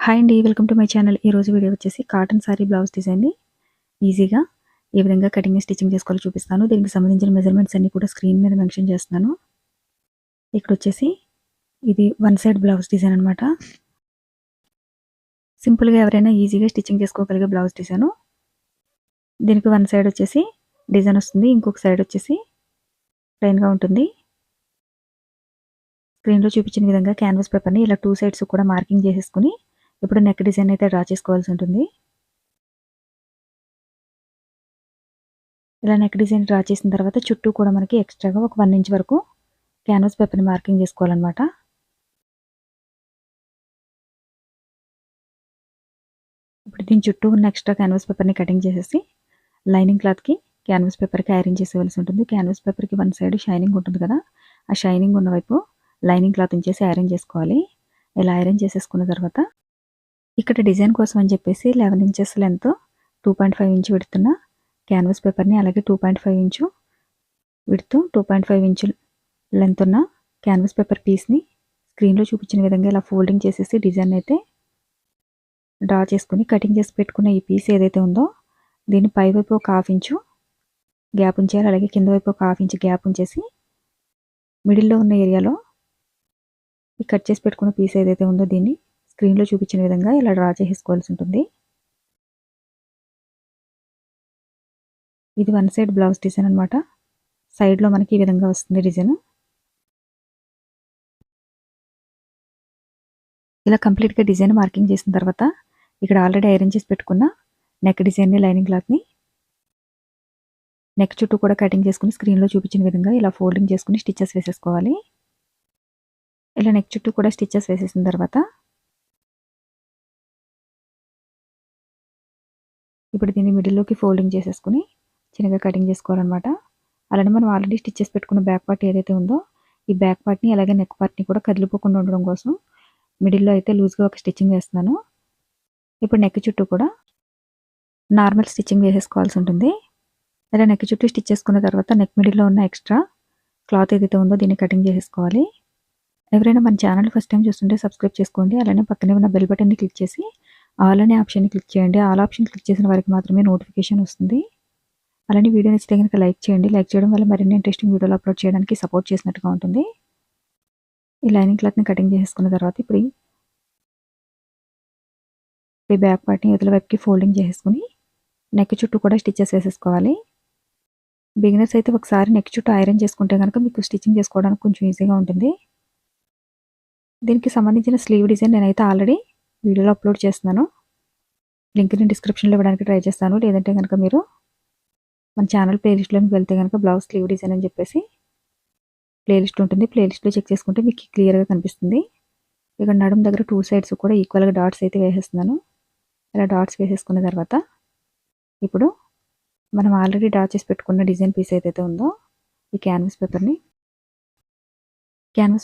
Hi అండి, welcome to my channel. ఈరోజు video వచ్చేసి కాటన్ సారీ బ్లౌజ్ డిజైన్ని ఈజీగా ఏ విధంగా కటింగ్ స్టిచ్చింగ్ చేసుకోవాలో చూపిస్తాను. దీనికి సంబంధించిన మెజర్మెంట్స్ అన్ని కూడా స్క్రీన్ మీద మెన్షన్ చేస్తున్నాను. ఇక్కడ వచ్చేసి ఇది వన్ సైడ్ బ్లౌజ్ డిజైన్ అనమాట. సింపుల్గా ఎవరైనా ఈజీగా స్టిచ్చింగ్ చేసుకోగలిగే బ్లౌజ్ డిజైను. దీనికి వన్ సైడ్ వచ్చేసి డిజైన్ వస్తుంది, ఇంకొక సైడ్ వచ్చేసి ప్లెయిన్గా ఉంటుంది. స్క్రీన్లో చూపించిన విధంగా క్యాన్వాస్ పేపర్ని ఇలా టూ సైడ్స్ కూడా మార్కింగ్ చేసేసుకుని ఇప్పుడు నెక్ డిజైన్ అయితే డ్రా చేసుకోవాల్సి ఉంటుంది. ఇలా నెక్ డిజైన్ డ్రా చేసిన తర్వాత చుట్టూ కూడా మనకి ఎక్స్ట్రాగా ఒక 1 ఇంచ్ వరకు క్యాన్వాస్ పేపర్ని మార్కింగ్ చేసుకోవాలన్నమాట. ఇప్పుడు దీని చుట్టూ ఉన్న ఎక్స్ట్రా క్యాన్వాస్ పేపర్ని కటింగ్ చేసేసి లైనింగ్ క్లాత్కి క్యాన్వాస్ పేపర్కి ఐరన్ చేసేవలసి ఉంటుంది. క్యాన్వాస్ పేపర్కి వన్ సైడ్ షైనింగ్ ఉంటుంది కదా, ఆ షైనింగ్ ఉన్న వైపు లైనింగ్ క్లాత్ ఉంచేసి ఐరన్ చేసుకోవాలి. ఇలా ఐరన్ చేసేసుకున్న తర్వాత ఇక్కడ డిజైన్ కోసం అని చెప్పేసి 11 ఇంచెస్ లెంత్ 2.5 ఇంచ్ విడుతున్న క్యాన్వాస్ పేపర్ని, అలాగే 2.5 ఇంచు విడుతూ 2.5 ఇంచు లెంత్ ఉన్న క్యాన్వాస్ పేపర్ పీస్ని స్క్రీన్లో చూపించిన విధంగా ఇలా ఫోల్డింగ్ చేసేసి డిజైన్ అయితే డ్రా చేసుకుని కటింగ్ చేసి పెట్టుకున్న ఈ పీస్ ఏదైతే ఉందో దీన్ని పైవైపు ఒక 1/2 ఇంచు గ్యాప్ ఉంచేయాలి, అలాగే కింద వైపు ఒక 1/2 ఇంచు గ్యాప్ ఉంచేసి మిడిల్లో ఉన్న ఏరియాలో ఈ కట్ చేసి పెట్టుకున్న పీస్ ఏదైతే ఉందో దీన్ని స్క్రీన్లో చూపించిన విధంగా ఇలా డ్రా చేసుకోవాల్సి ఉంటుంది. ఇది వన్ సైడ్ బ్లౌజ్ డిజైన్ అనమాట. సైడ్లో మనకి ఈ విధంగా వస్తుంది డిజైన్. ఇలా కంప్లీట్గా డిజైన్ మార్కింగ్ చేసిన తర్వాత ఇక్కడ ఆల్రెడీ ఐరన్ చేసి పెట్టుకున్న నెక్ డిజైన్ని, లైనింగ్ క్లాత్ని నెక్ చుట్టూ కూడా కటింగ్ చేసుకుని స్క్రీన్లో చూపించిన విధంగా ఇలా ఫోల్డింగ్ చేసుకుని స్టిచ్చెస్ వేసేసుకోవాలి. ఇలా నెక్ చుట్టూ కూడా స్టిచ్చెస్ వేసేసిన తర్వాత ఇప్పుడు దీన్ని మిడిల్లోకి ఫోల్డింగ్ చేసేసుకుని చిన్నగా కటింగ్ చేసుకోవాలన్నమాట. అలానే మనం ఆల్రెడీ స్టిచ్ చేసి పెట్టుకున్న బ్యాక్ పార్ట్ ఏదైతే ఉందో ఈ బ్యాక్ పార్ట్ని అలాగే నెక్ పార్ట్ని కూడా కదిలిపోకుండా ఉండడం కోసం మిడిల్లో అయితే లూజ్గా ఒక స్టిచ్చింగ్ వేస్తున్నాను. ఇప్పుడు నెక్ చుట్టూ కూడా నార్మల్ స్టిచ్చింగ్ వేసేసుకోవాల్సి ఉంటుంది. ఇలా నెక్ చుట్టూ స్టిచ్ చేసుకున్న తర్వాత నెక్ మిడిల్లో ఉన్న ఎక్స్ట్రా క్లాత్ ఏదైతే ఉందో దీన్ని కటింగ్ చేసేసుకోవాలి. ఎవరైనా మన ఛానల్ ఫస్ట్ టైం చూస్తుంటే సబ్స్క్రైబ్ చేసుకోండి, అలానే పక్కనే ఉన్న బెల్ బటన్ని క్లిక్ చేసి ఆల్ అనే ఆప్షన్ని క్లిక్ చేయండి. ఆల్ ఆప్షన్ క్లిక్ చేసిన వారికి మాత్రమే నోటిఫికేషన్ వస్తుంది. అలానే వీడియో నచ్చితే కనుక లైక్ చేయండి. లైక్ చేయడం వల్ల మరిన్ని ఇంట్రెస్టింగ్ వీడియోలు అప్లోడ్ చేయడానికి సపోర్ట్ చేసినట్టుగా ఉంటుంది. ఈ లైనింగ్ క్లాత్ని కటింగ్ చేసుకున్న తర్వాత ఇప్పుడు ఈ బ్యాక్ పార్ట్ని ఎదుల వైపుకి ఫోల్డింగ్ చేసుకుని నెక్ చుట్టూ కూడా స్టిచ్చెస్ వేసేసుకోవాలి. బిగినర్స్ అయితే ఒకసారి నెక్ చుట్టూ ఐరన్ చేసుకుంటే కనుక మీకు స్టిచ్చింగ్ చేసుకోవడానికి కొంచెం ఈజీగా ఉంటుంది. దీనికి సంబంధించిన స్లీవ్ డిజైన్ నేనైతే ఆల్రెడీ వీడియోలో అప్లోడ్ చేస్తున్నాను. లింక్ నేను డిస్క్రిప్షన్లో ఇవ్వడానికి ట్రై చేస్తాను. లేదంటే కనుక మీరు మన ఛానల్ ప్లేలిస్ట్లోకి వెళ్తే కనుక బ్లౌజ్ స్లీవ్ డిజైన్ అని చెప్పేసి ప్లేలిస్ట్ ఉంటుంది. ప్లేలిస్ట్లో చెక్ చేసుకుంటే మీకు క్లియర్గా కనిపిస్తుంది. ఇక్కడ నడుము దగ్గర టూ సైడ్స్ కూడా ఈక్వల్గా డాట్స్ అయితే వేసేస్తున్నాను. ఇలా డాట్స్ వేసేసుకున్న తర్వాత ఇప్పుడు మనం ఆల్రెడీ డ్రా చేసి పెట్టుకున్న డిజైన్ పీస్ ఏదైతే ఉందో ఈ క్యాన్వాస్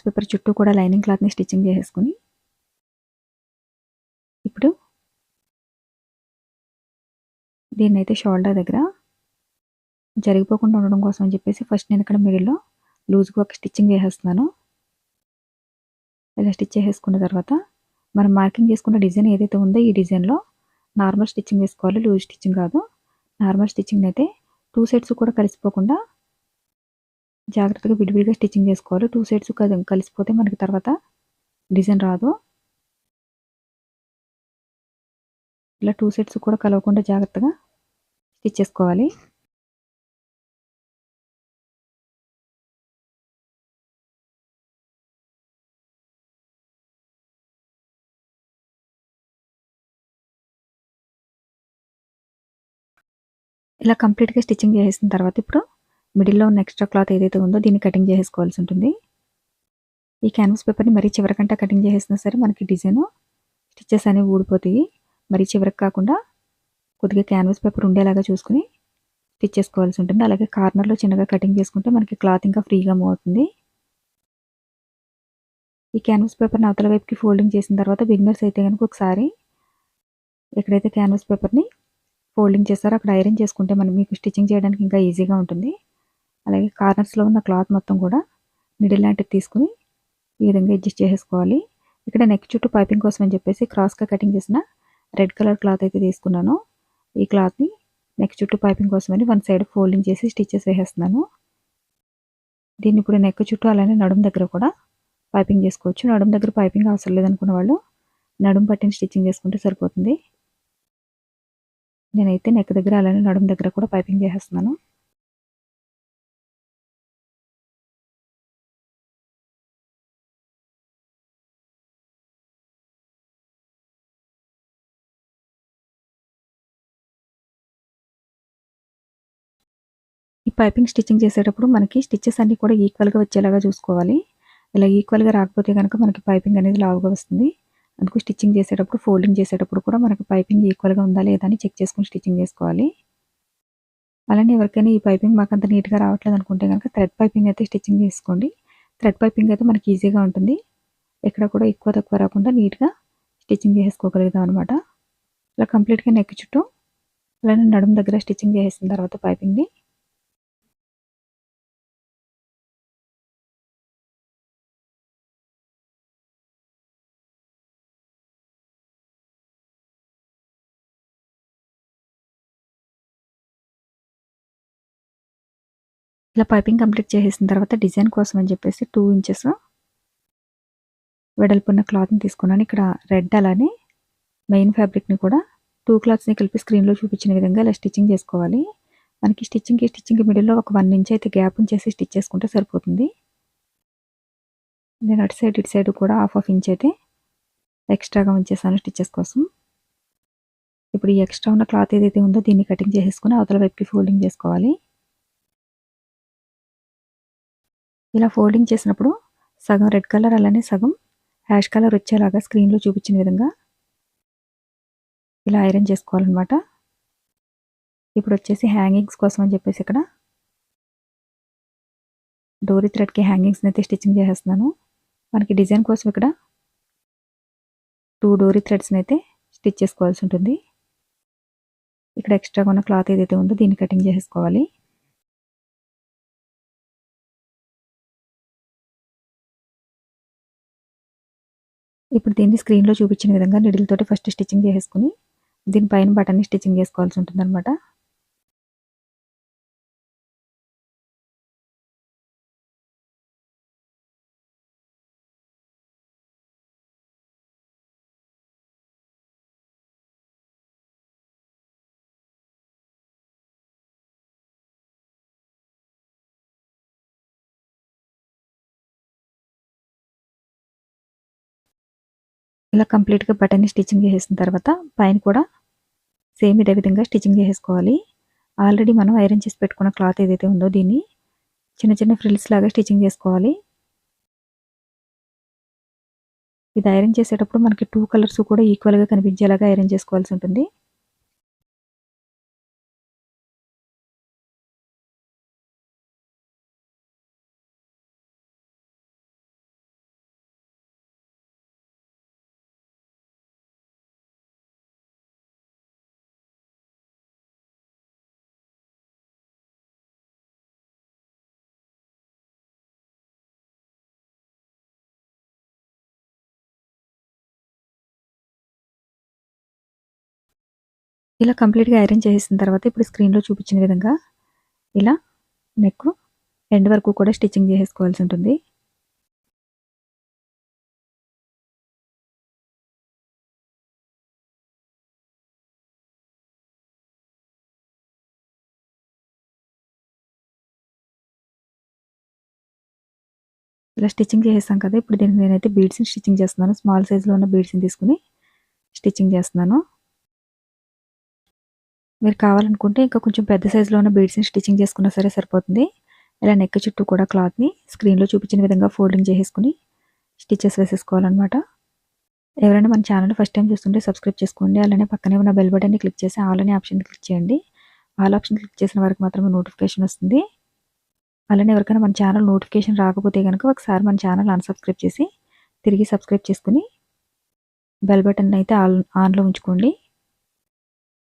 పేపర్ చుట్టూ కూడా లైనింగ్ క్లాత్ని స్టిచ్చింగ్ చేసేసుకుని ఇప్పుడు దీన్ని అయితే షోల్డర్ దగ్గర జరిగిపోకుండా ఉండడం కోసం అని చెప్పేసి ఫస్ట్ నేను ఇక్కడ మిడిల్లో లూజ్గా ఒక స్టిచ్చింగ్ వేసేస్తున్నాను. ఇలా స్టిచ్ చేసేసుకున్న తర్వాత మనం మార్కింగ్ చేసుకున్న డిజైన్ ఏదైతే ఉందో ఈ డిజైన్లో నార్మల్ స్టిచ్చింగ్ వేసుకోవాలి, లూజ్ స్టిచ్చింగ్ కాదు. నార్మల్ స్టిచ్చింగ్ అయితే టూ సైడ్స్ కూడా కలిసిపోకుండా జాగ్రత్తగా విడివిడిగా స్టిచ్చింగ్ చేసుకోవాలి. టూ సైడ్స్ కలిసిపోతే మనకి తర్వాత డిజైన్ రాదు. ఇలా టూ సైడ్స్ కూడా కలవకుండా జాగ్రత్తగా స్టిచ్ చేసుకోవాలి. ఇలా కంప్లీట్గా స్టిచ్చింగ్ చేసేసిన తర్వాత ఇప్పుడు మిడిల్లో ఉన్న ఎక్స్ట్రా క్లాత్ ఏదైతే ఉందో దీన్ని కటింగ్ చేసుకోవాల్సి ఉంటుంది. ఈ క్యాన్వాస్ పేపర్ని మరీ చివరికంటే కటింగ్ చేసేసినా సరే మనకి డిజైన్ స్టిచ్చెస్ అనేవి ఊడిపోతాయి. మరీ చివరికి కాకుండా కొద్దిగా క్యాన్వాస్ పేపర్ ఉండేలాగా చూసుకుని స్టిచ్ చేసుకోవాల్సి ఉంటుంది. అలాగే కార్నర్లో చిన్నగా కటింగ్ చేసుకుంటే మనకి క్లాత్ ఇంకా ఫ్రీగా మూవ్ అవుతుంది. ఈ క్యాన్వాస్ పేపర్ని అవతల వైపుకి ఫోల్డింగ్ చేసిన తర్వాత బిగినర్స్ అయితే కనుక ఒకసారి ఎక్కడైతే క్యాన్వాస్ పేపర్ని ఫోల్డింగ్ చేస్తారో అక్కడ ఐరన్ చేసుకుంటే మీకు స్టిచ్చింగ్ చేయడానికి ఇంకా ఈజీగా ఉంటుంది. అలాగే కార్నర్స్లో ఉన్న క్లాత్ మొత్తం కూడా మిడిల్ లాంటిది తీసుకుని ఈ విధంగా అడ్జస్ట్ చేసేసుకోవాలి. ఇక్కడ నెక్ చుట్టూ పైపింగ్ కోసం అని చెప్పేసి క్రాస్గా కటింగ్ చేసిన రెడ్ కలర్ క్లాత్ అయితే తీసుకున్నాను. ఈ క్లాత్ని నెక్ చుట్టూ పైపింగ్ కోసమని వన్ సైడ్ ఫోల్డింగ్ చేసి స్టిచెస్ వేసేస్తున్నాను. దీన్ని ఇప్పుడు నెక్ చుట్టూ అలానే నడుము దగ్గర కూడా పైపింగ్ చేసుకోవచ్చు. నడుము దగ్గర పైపింగ్ అవసరం లేదనుకున్న వాళ్ళు నడుము పట్టిన స్టిచ్చింగ్ చేసుకుంటే సరిపోతుంది. నేనైతే నెక్ దగ్గర అలానే నడుము దగ్గర కూడా పైపింగ్ చేసేస్తున్నాను. ఈ పైపింగ్ స్టిచ్చింగ్ చేసేటప్పుడు మనకి స్టిచెస్ అన్నీ కూడా ఈక్వల్గా వచ్చేలాగా చూసుకోవాలి. ఇలా ఈక్వల్గా రాకపోతే కనుక మనకి పైపింగ్ అనేది లావుగా వస్తుంది. అందుకు స్టిచ్చింగ్ చేసేటప్పుడు ఫోల్డింగ్ చేసేటప్పుడు కూడా మనకి పైపింగ్ ఈక్వల్గా ఉందా లేదా అని చెక్ చేసుకుని స్టిచ్చింగ్ చేసుకోవాలి. అలానే ఎవరికైనా ఈ పైపింగ్ మాకు అంత నీట్గా రావట్లేదు అనుకుంటే కనుక థ్రెడ్ పైపింగ్ అయితే స్టిచ్చింగ్ చేసుకోండి. థ్రెడ్ పైపింగ్ అయితే మనకి ఈజీగా ఉంటుంది. ఎక్కడ కూడా ఎక్కువ తక్కువ రాకుండా నీట్గా స్టిచ్చింగ్ చేసుకోగలుగుతాం అనమాట. ఇలా కంప్లీట్గా నెక్ చుట్టూ అలానే నడుము దగ్గర స్టిచ్చింగ్ చేసిన తర్వాత పైపింగ్ని ఇలా పైపింగ్ కంప్లీట్ చేసేసిన తర్వాత డిజైన్ కోసం అని చెప్పేసి 2 ఇంచెస్ వెడల్పున్న క్లాత్ని తీసుకున్నాను. ఇక్కడ రెడ్ అలానే మెయిన్ ఫ్యాబ్రిక్ని కూడా 2 క్లాత్స్ని కలిపి స్క్రీన్లో చూపించిన విధంగా ఇలా స్టిచ్చింగ్ చేసుకోవాలి. మనకి స్టిచ్చింగ్ మిడిల్లో ఒక 1 ఇంచ్ అయితే గ్యాప్ ఉంచేసి స్టిచ్ చేసుకుంటే సరిపోతుంది. నేను అటు సైడ్ ఇటు సైడ్ కూడా హాఫ్ ఇంచ్ అయితే ఎక్స్ట్రాగా ఉంచేసాను స్టిచ్చెస్ కోసం. ఇప్పుడు ఈ ఎక్స్ట్రా ఉన్న క్లాత్ ఏదైతే ఉందో దీన్ని కటింగ్ చేసేసుకుని అవతల వైపుకి ఫోల్డింగ్ చేసుకోవాలి. ఇలా ఫోల్డింగ్ చేసినప్పుడు సగం రెడ్ కలర్ అలానే సగం హ్యాష్ కలర్ వచ్చేలాగా స్క్రీన్లో చూపించిన విధంగా ఇలా ఐరన్ చేసుకోవాలన్నమాట. ఇప్పుడు వచ్చేసి హ్యాంగింగ్స్ కోసం అని చెప్పేసి ఇక్కడ డోరీ థ్రెడ్కి హ్యాంగింగ్స్ని అయితే స్టిచ్చింగ్ చేసేస్తున్నాను. మనకి డిజైన్ కోసం ఇక్కడ 2 డోరీ థ్రెడ్స్ని అయితే స్టిచ్ చేసుకోవాల్సి ఉంటుంది. ఇక్కడ ఎక్స్ట్రాగా ఉన్న క్లాత్ ఏదైతే ఉందో దీన్ని కటింగ్ చేసేసుకోవాలి. ఇప్పుడు దీన్ని స్క్రీన్లో చూపించిన విధంగా నిడిల్ తోటి ఫస్ట్ స్టిచ్చింగ్ చేసేసుకుని దీనిపైన బటన్ని స్టిచ్చింగ్ చేసుకోవాల్సి ఉంటుంది అనమాట. ఇలా కంప్లీట్గా బటన్ని స్టిచ్చింగ్ చేసేసిన తర్వాత పైన కూడా సేమ్ ఇదే విధంగా స్టిచ్చింగ్ చేసేసుకోవాలి. ఆల్రెడీ మనం ఐరన్ చేసి పెట్టుకున్న క్లాత్ ఏదైతే ఉందో దీన్ని చిన్న చిన్న ఫ్రిల్స్ లాగా స్టిచ్చింగ్ చేసుకోవాలి. ఇది ఐరన్ చేసేటప్పుడు మనకి 2 కలర్స్ కూడా ఈక్వల్గా కనిపించేలాగా ఐరన్ చేసుకోవాల్సి ఉంటుంది. ఇలా కంప్లీట్గా ఐరన్ చేసేసిన తర్వాత ఇప్పుడు స్క్రీన్లో చూపించిన విధంగా ఇలా నెక్ ఎండ్ వరకు కూడా స్టిచ్చింగ్ చేసేసుకోవాల్సి ఉంటుంది. ఇలా స్టిచ్చింగ్ చేసేసాం కదా, ఇప్పుడు దీనికి నేనైతే బీడ్స్ని స్టిచ్చింగ్ చేస్తున్నాను. స్మాల్ సైజులో ఉన్న బీడ్స్ని తీసుకుని స్టిచ్చింగ్ చేస్తున్నాను. మీరు కావాలనుకుంటే ఇంకా కొంచెం పెద్ద సైజులో ఉన్న బీడ్స్ని స్టిచ్చింగ్ చేసుకున్నా సరే సరిపోతుంది. ఇలా నెక్ చుట్టూ కూడా క్లాత్ని స్క్రీన్లో చూపించిన విధంగా ఫోల్డింగ్ చేసేసుకుని స్టిచెస్ వేసేసుకోవాలన్నమాట. ఎవరైనా మన ఛానల్ ఫస్ట్ టైం చూస్తుంటే సబ్స్క్రైబ్ చేసుకోండి. అలానే పక్కనే ఉన్న బెల్ బటన్ని క్లిక్ చేసి ఆల్ అనే ఆప్షన్ క్లిక్ చేయండి. ఆల్ ఆప్షన్ క్లిక్ చేసిన వరకు మాత్రమే నోటిఫికేషన్ వస్తుంది. అలానే ఎవరికైనా మన ఛానల్ నోటిఫికేషన్ రాకపోతే కనుక ఒకసారి మన ఛానల్ అన్సబ్స్క్రైబ్ చేసి తిరిగి సబ్స్క్రైబ్ చేసుకుని బెల్ బటన్ అయితే ఆన్లో ఉంచుకోండి.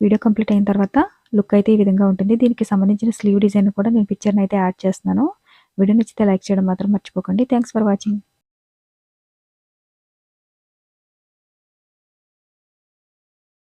వీడియో కంప్లీట్ అయిన తర్వాత లుక్ అయితే ఈ విధంగా ఉంటుంది. దీనికి సంబంధించిన స్లీవ్ డిజైన్ కూడా నేను పిక్చర్ని అయితే యాడ్ చేస్తున్నాను. వీడియో నచ్చితే లైక్ చేయడం మాత్రం మర్చిపోకండి. Thanks for watching.